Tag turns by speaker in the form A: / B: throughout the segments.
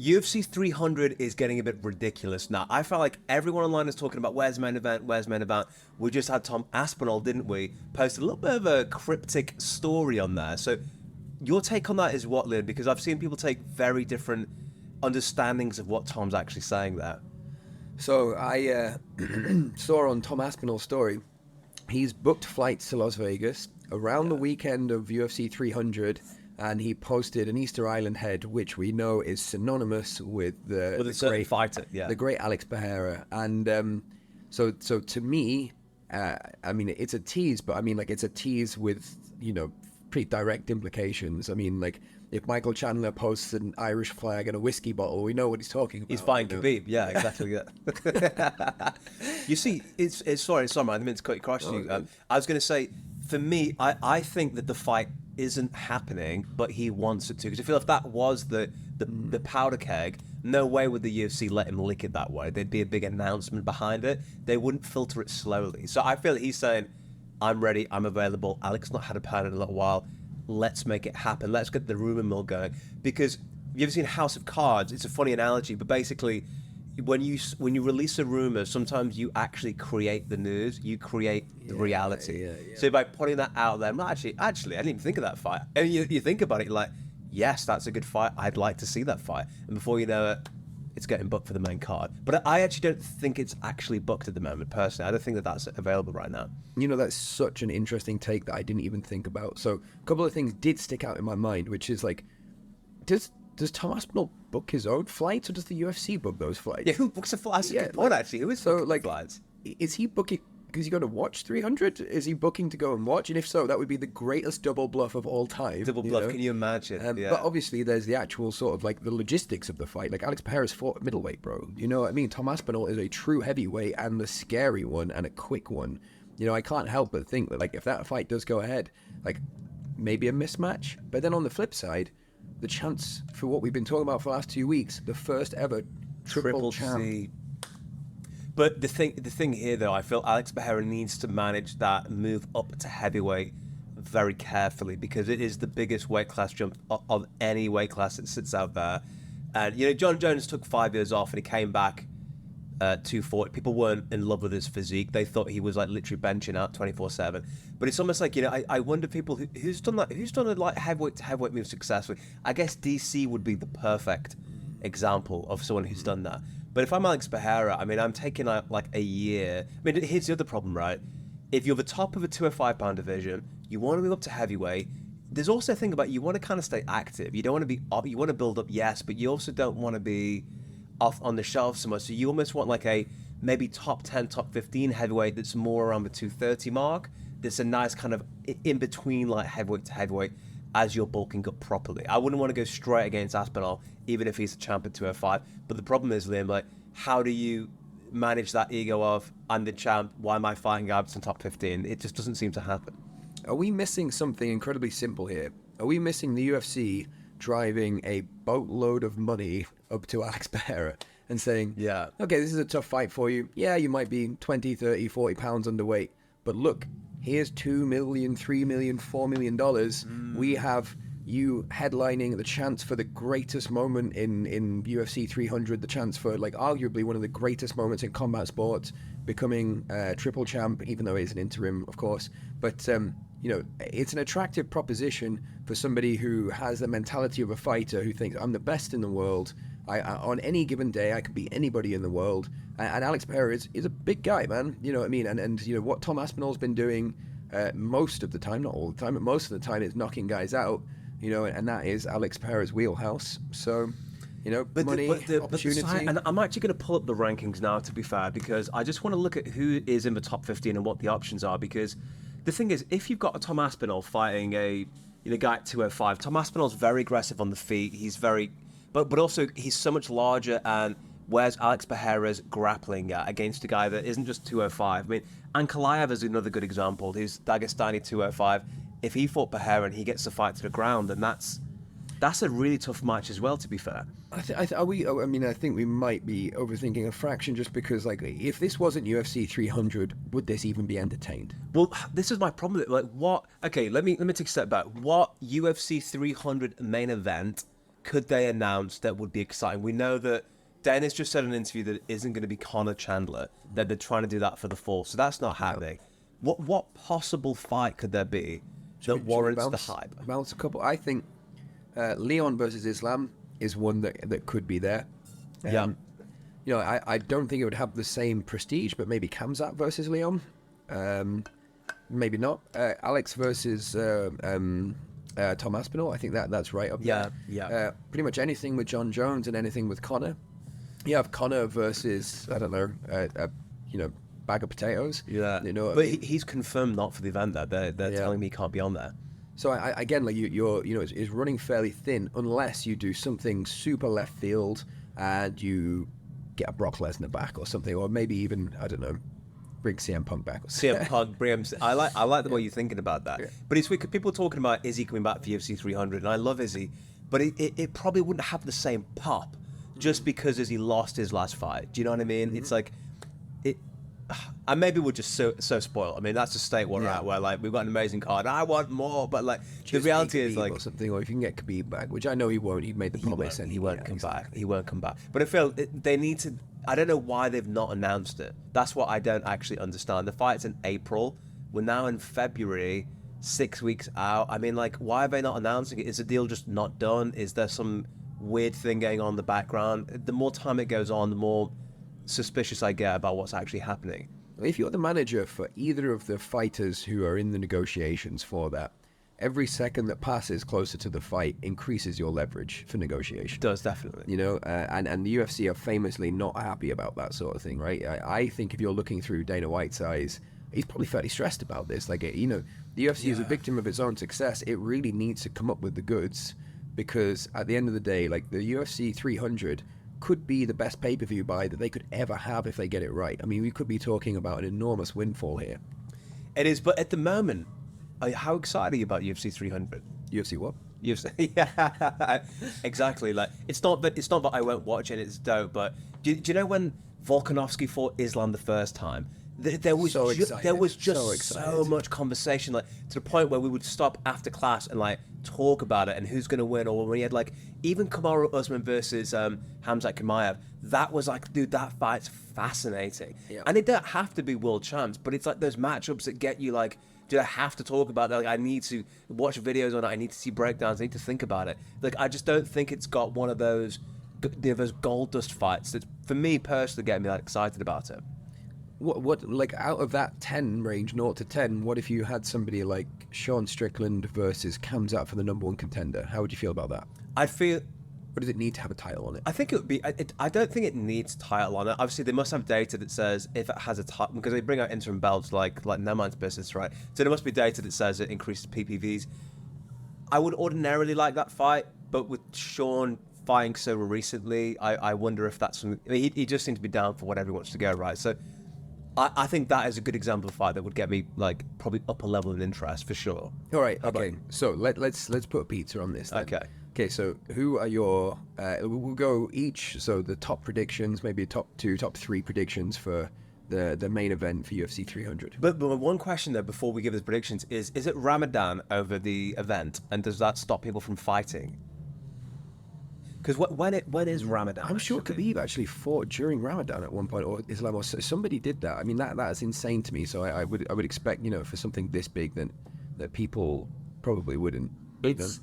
A: UFC 300 is getting a bit ridiculous now. I felt like everyone online is talking about where's main event, where's main event. We just had Tom Aspinall, didn't we? Post a little bit of a cryptic story on there. So your take on that is what, Lynn? Because I've seen people take very different understandings of what Tom's actually saying there.
B: So I saw on Tom Aspinall's story, he's booked flights to Las Vegas around the weekend of UFC 300, and he posted an Easter Island head, which we know is synonymous with the great
A: fighter,
B: the great Alex Pereira. And so to me, I mean, it's a tease, but I mean, like, it's a tease with, you know, pretty direct implications. I mean, like, if Michael Chandler posts an Irish flag and a whiskey bottle, we know what he's talking about.
A: He's fighting Khabib. Yeah, exactly. Yeah. You see, it's sorry, man. I didn't mean to cut you across you. I was going to say, for me, I think that the fight isn't happening, but he wants it to. Because I feel if that was the powder keg, no way would the UFC let him lick it that way. There'd be a big announcement behind it. They wouldn't filter it slowly. So I feel that he's saying, I'm ready, I'm available. Alex not had a pad in a little while. Let's make it happen. Let's get the rumor mill going. Because you ever seen House of Cards? It's a funny analogy, but basically, when you release a rumor, sometimes you actually create the news. You create the reality.
B: Yeah.
A: So by putting that out there, well, actually, I didn't even think of that fight. And you think about it, you're like, yes, that's a good fight. I'd like to see that fight. And before you know it, it's getting booked for the main card. But I actually don't think it's actually booked at the moment, personally. I don't think that that's available right now.
B: You know, that's such an interesting take that I didn't even think about. So a couple of things did stick out in my mind, which is like, does Tom Aspinall book his own flights, or does the UFC book those flights?
A: Yeah, who books a flight? That's a good point, actually. Who is booking flights?
B: Is he booking because he's going to watch 300? Is he booking to go and watch? And if so, that would be the greatest double bluff of all time.
A: Double bluff, can you imagine?
B: But obviously, there's the actual sort of like the logistics of the fight. Like, Alex Pereira's fought at middleweight, bro. You know what I mean? Tom Aspinall is a true heavyweight and the scary one and a quick one. You know, I can't help but think that, like, if that fight does go ahead, like, maybe a mismatch. But then on the flip side, the chance for what we've been talking about for the last 2 weeks, the first ever triple champ.
A: C. But the thing here, though, I feel Alex Pereira needs to manage that move up to heavyweight very carefully, because it is the biggest weight class jump of any weight class that sits out there. And, you know, John Jones took 5 years off and he came back 240. People weren't in love with his physique. They thought he was like literally benching out 24/7. But it's almost like, you know, I wonder people who's done that, who's done a like heavyweight to heavyweight move successfully. I guess DC would be the perfect example of someone who's done that. But if I'm Alex Pereira, I mean, I'm taking like a year. I mean, here's the other problem, right? If you're the top of a 205-pound division, you want to move up to heavyweight. There's also a thing about you want to kind of stay active. You don't want to be up. You want to build up, yes, but you also don't want to be off on the shelf so much. So you almost want like a maybe top 10, top 15 heavyweight that's more around the 230 mark. That's a nice kind of in between like heavyweight to heavyweight as you're bulking up properly. I wouldn't want to go straight against Aspinall, even if he's a champ at 205. But the problem is, Liam, like, how do you manage that ego of, I'm the champ, why am I fighting guys in top 15? It just doesn't seem to happen.
B: Are we missing something incredibly simple here? Are we missing the UFC driving a boatload of money up to Alex Pereira and saying,
A: yeah,
B: okay, this is a tough fight for you. Yeah, you might be 20, 30, 40 pounds underweight. But look, here's $2 million, $3 million, $4 million. We have you headlining the chance for the greatest moment in UFC 300, the chance for like arguably one of the greatest moments in combat sports, becoming triple champ, even though it's an interim, of course. But, you know, it's an attractive proposition for somebody who has the mentality of a fighter who thinks, I'm the best in the world. I on any given day, I could beat anybody in the world. And Alex Pereira is a big guy, man. You know what I mean? And you know, what Tom Aspinall's been doing most of the time, not all the time, but most of the time, is knocking guys out. You know, and that is Alex Pereira's wheelhouse. So, you know, money, opportunity.
A: And I'm actually going to pull up the rankings now, to be fair, because I just want to look at who is in the top 15 and what the options are. Because the thing is, if you've got a Tom Aspinall fighting a guy at 205, Tom Aspinall's very aggressive on the feet. He's very, but also he's so much larger. And where's Alex Pereira's grappling at against a guy that isn't just 205? I mean, Ankalaev is another good example. Who's Dagestani 205. If he fought Pereira and he gets the fight to the ground, then that's a really tough match as well, to be fair.
B: I think we might be overthinking a fraction, just because, like, if this wasn't UFC 300, would this even be entertained?
A: Well, this is my problem. Like, what? Okay, let me take a step back. What UFC 300 main event could they announce that would be exciting? We know that Dennis just said in an interview that it isn't going to be Conor Chandler, that they're trying to do that for the fall, so that's not happening. What possible fight could there be that warrants the hype?
B: Bounce a couple. I think Leon versus Islam is one that could be there. You know, I don't think it would have the same prestige, but maybe Khamzat versus Leon. Maybe not. Alex versus Tom Aspinall. I think that's right up there. Pretty much anything with John Jones and anything with Conor. You have Conor versus, I don't know, you know, bag of potatoes.
A: Yeah.
B: You know,
A: but he's confirmed not for the event. That they're telling me he can't be on there.
B: So again, like you're you know, it's running fairly thin unless you do something super left field and you get a Brock Lesnar back or something, or maybe even, I don't know, bring CM Punk back. Or
A: CM Punk, bring him. I like the way you're thinking about that. Yeah. But it's weird, people are talking about Izzy coming back for UFC 300, and I love Izzy, but it probably wouldn't have the same pop just because Izzy lost his last fight. Do you know what I mean? Mm-hmm. It's like it. And maybe we're just so spoiled. I mean, that's the state we're at, where like we've got an amazing card. I want more, but like just the reality is like
B: or something, or if you can get Khabib back, which I know he won't. He made the promise, and
A: he won't come back. He won't come back. But I feel they need to. I don't know why they've not announced it. That's what I don't actually understand. The fight's in April. We're now in February, 6 weeks out. I mean, like, why are they not announcing it? Is the deal just not done? Is there some weird thing going on in the background? The more time it goes on, the more suspicious I get about what's actually happening.
B: If you're the manager for either of the fighters who are in the negotiations for that, every second that passes closer to the fight increases your leverage for negotiation.
A: It does, definitely.
B: You know, and the UFC are famously not happy about that sort of thing, right? I think if you're looking through Dana White's eyes, he's probably fairly stressed about this. Like, you know, the UFC is a victim of its own success. It really needs to come up with the goods, because at the end of the day, like, the UFC 300 could be the best pay-per-view buy that they could ever have if they get it right. I mean, we could be talking about an enormous windfall here.
A: It is, but at the moment, how excited are you about UFC 300?
B: UFC what?
A: UFC, yeah, exactly. Like, it's not that I won't watch it. It's dope. But do you know when Volkanovski fought Islam the first time? There was just so much conversation, like to the point where we would stop after class and like talk about it and who's going to win. Or when he had like even Kamaru Usman versus Khamzat Chimaev, that was like, dude, that fight's fascinating. Yeah. And it don't have to be world champs, but it's like those matchups that get you like, dude, I have to talk about that. Like, I need to watch videos on it. I need to see breakdowns. I need to think about it. Like, I just don't think it's got one of those gold dust fights that, for me personally, get me that excited about it.
B: What like out of that 10 range, 0 to 10, what if you had somebody like Sean Strickland versus Khamzat for the #1 contender? How would you feel about that?
A: I'd feel...
B: Or does it need to have a title on it?
A: I think it would be... I don't think it needs a title on it. Obviously, they must have data that says if it has a title... Because they bring out interim belts like no man's business, right? So there must be data that says it increases PPVs. I would ordinarily like that fight, but with Sean fighting so recently, I wonder if that's something... I mean, he just seems to be down for whatever he wants to go, right? So... I think that is a good example of a fight that would get me like probably up a level of interest for sure.
B: All right, okay. So let's put a pizza on this then. Okay, so who are your we'll go each, so the top predictions, maybe top 2, top 3 predictions for the main event for UFC 300.
A: But one question though before we give the predictions is it Ramadan over the event, and does that stop people from fighting? Because when is Ramadan?
B: I'm sure Khabib actually fought during Ramadan at one point, or Islam, or somebody did that. I mean, that is insane to me. So I would expect, you know, for something this big, then that people probably wouldn't.
A: It's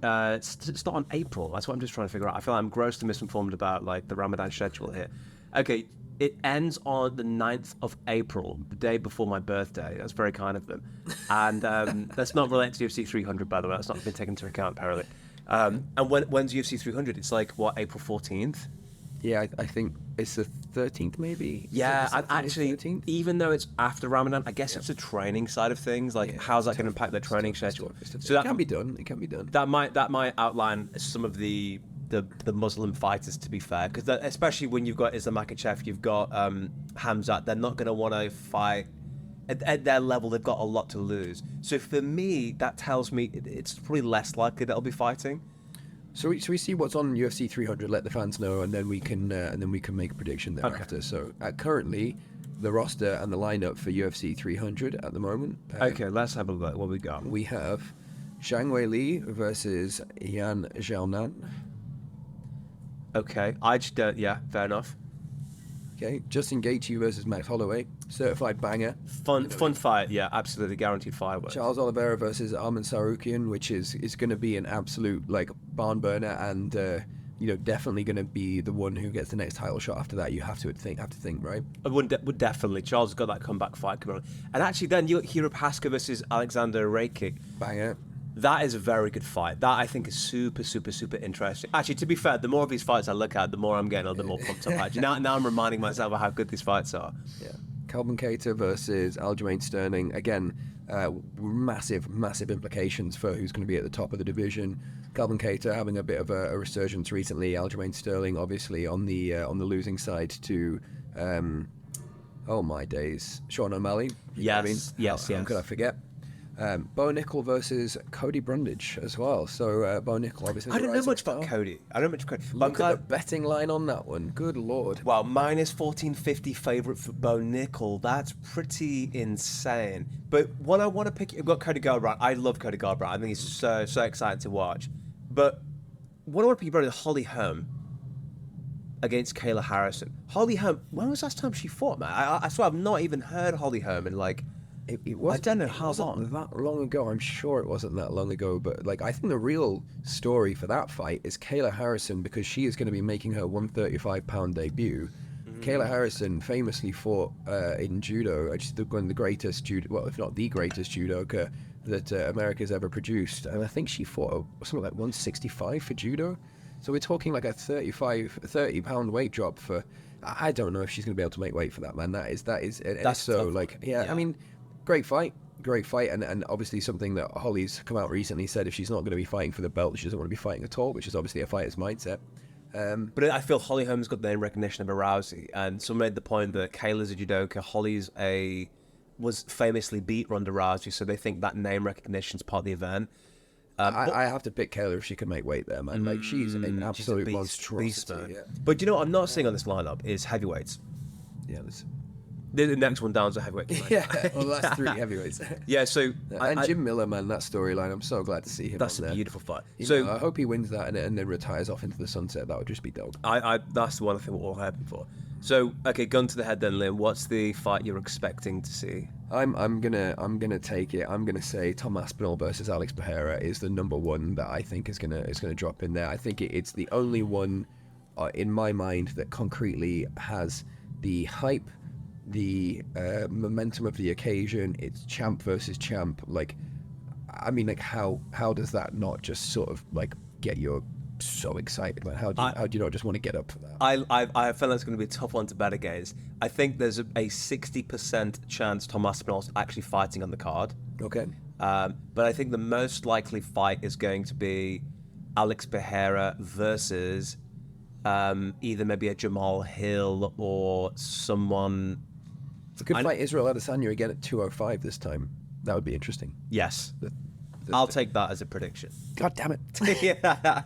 A: not on April. That's what I'm just trying to figure out. I feel like I'm grossly misinformed about like the Ramadan schedule here. Okay, it ends on the 9th of April, the day before my birthday. That's very kind of them. And that's not related to UFC 300, by the way. That's not been taken into account, apparently. And when's UFC 300? It's like, what, April 14th?
B: Yeah, I think it's the 13th, maybe.
A: Yeah, actually, 13th? Even though it's after Ramadan, I guess it's the training side of things. Like, how's that going to impact their training schedule?
B: So that can be done. It can be done.
A: That might outline some of the Muslim fighters, to be fair, because especially when you've got Islam Makhachev, you've got Khamzat, they're not going to want to fight. At their level, they've got a lot to lose. So for me, that tells me it's probably less likely that I'll be fighting.
B: So we see what's on UFC 300. Let the fans know, and then we can make a prediction thereafter. Okay. So currently, the roster and the lineup for UFC 300 at the moment.
A: Okay, let's have a look. What we got?
B: We have Zhang Weili versus Yan Xiaonan.
A: Okay, I just don't. Yeah, fair enough.
B: Okay, Justin Gaethje versus Max Holloway, certified banger.
A: Fun fight. Yeah, absolutely guaranteed fireworks.
B: Charles Oliveira versus Arman Sarukian, which is going to be an absolute like barn burner, and definitely going to be the one who gets the next title shot after that. You have to think, right?
A: I would definitely. Charles has got that comeback fight coming on, and actually then you got Hiro Pasca versus Alexander Rakic.
B: Banger.
A: That is a very good fight. That I think is super, super, super interesting. Actually, to be fair, the more of these fights I look at, the more I'm getting a little bit more pumped up. Actually, now I'm reminding myself of how good these fights are.
B: Yeah. Calvin Kattar versus Aljamain Sterling. Again, massive implications for who's going to be at the top of the division. Calvin Kattar having a bit of a resurgence recently. Aljamain Sterling, obviously, on the losing side to, oh my days, Sean O'Malley.
A: Yes.
B: How could I forget? Bo Nickel versus Cody Brundage as well. So Bo Nickel, obviously.
A: I don't know much about Cody.
B: Look at the betting line on that one. Good lord.
A: Wow, minus 1450 favourite for Bo Nickel. That's pretty insane. But what I want to pick, I've got Cody Garbrandt. I love Cody Garbrandt. I think he's so exciting to watch. But what I want to pick about is Holly Holm against Kayla Harrison. Holly Holm, when was the last time she fought, man? I swear I've not even heard Holly Holm in like...
B: It was,
A: I don't know how long.
B: That long ago. I'm sure it wasn't that long ago. But like, I think the real story for that fight is Kayla Harrison, because she is going to be making her 135-pound debut. Kayla Harrison famously fought in judo. She's one of the greatest judo, well, if not the greatest judoka that America's ever produced. And I think she fought something like 165 for judo. So we're talking like a 30-pound weight drop for. I don't know if she's going to be able to make weight for that, man. That's so tough. Like, yeah. I mean. Great fight, and obviously something that Holly's come out recently said if she's not going to be fighting for the belt, she doesn't want to be fighting at all, which is obviously a fighter's mindset.
A: But I feel Holly Holm's got the name recognition of a Rousey, and some made the point that Kayla's a judoka, Holly's was famously beat Ronda Rousey, so they think that name recognition's part of the event.
B: I have to pick Kayla if she can make weight there, man. Like, she's an absolute monstrosity.
A: But you know what I'm not seeing on this lineup is heavyweights.
B: Yeah,
A: the next one down's a heavyweight.
B: Yeah, well, that's 3 heavyweights.
A: Yeah, so...
B: Jim Miller, man, that storyline, I'm so glad to see him.
A: That's
B: on
A: a
B: there.
A: beautiful fight.
B: I hope he wins that and then retires off into the sunset. That would just be dope.
A: That's the one I think we're all hoping for. So, okay, gun to the head then, Liam. What's the fight you're expecting to see?
B: I'm gonna take it. I'm gonna say Tom Aspinall versus Alex Pereira is the number one that I think is gonna drop in there. I think it's the only one in my mind that concretely has the hype, the momentum of the occasion. It's champ versus champ. Like, I mean, like, how does that not just sort of like get you so excited, man? How do you not just want to get up for that?
A: I feel that's going to be a tough one to bet against. I think there's a 60% chance Tom Aspinall's actually fighting on the card.
B: Okay.
A: But I think the most likely fight is going to be Alex Pereira versus either maybe a Jamal Hill or someone.
B: It could fight Israel Adesanya again at 205 this time. That would be interesting.
A: Yes. I'll take that as a prediction.
B: God damn it.
A: Yeah.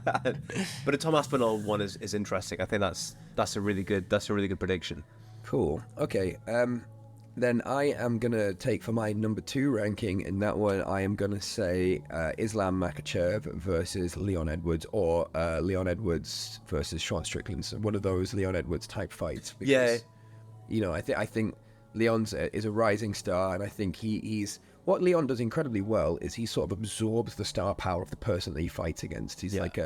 A: But a Tom Aspinall one is interesting. I think that's a really good prediction.
B: Cool. Okay. Then I am gonna take for my number 2 ranking in that one. I am gonna say Islam Makhachev versus Leon Edwards, or Leon Edwards versus Sean Strickland. So one of those Leon Edwards type fights. Because,
A: yeah.
B: You know, I think Leon's is a rising star, and I think he's what Leon does incredibly well is he sort of absorbs the star power of the person that he fights against. He's like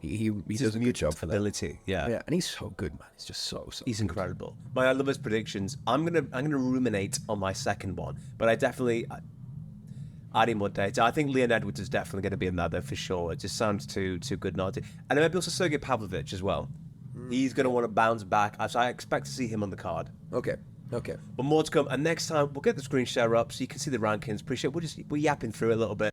B: he does a good job for that.
A: Ability, yeah,
B: and he's so good, man. He's just so
A: he's incredible. My I love his predictions. I'm gonna ruminate on my second one, but I definitely I need more data. I think Leon Edwards is definitely going to be in there for sure. It just sounds too good not to. And maybe also Sergey Pavlovich as well. He's going to want to bounce back. So I expect to see him on the card.
B: Okay.
A: But more to come. And next time, we'll get the screen share up so you can see the rankings. Appreciate we're yapping through a little bit.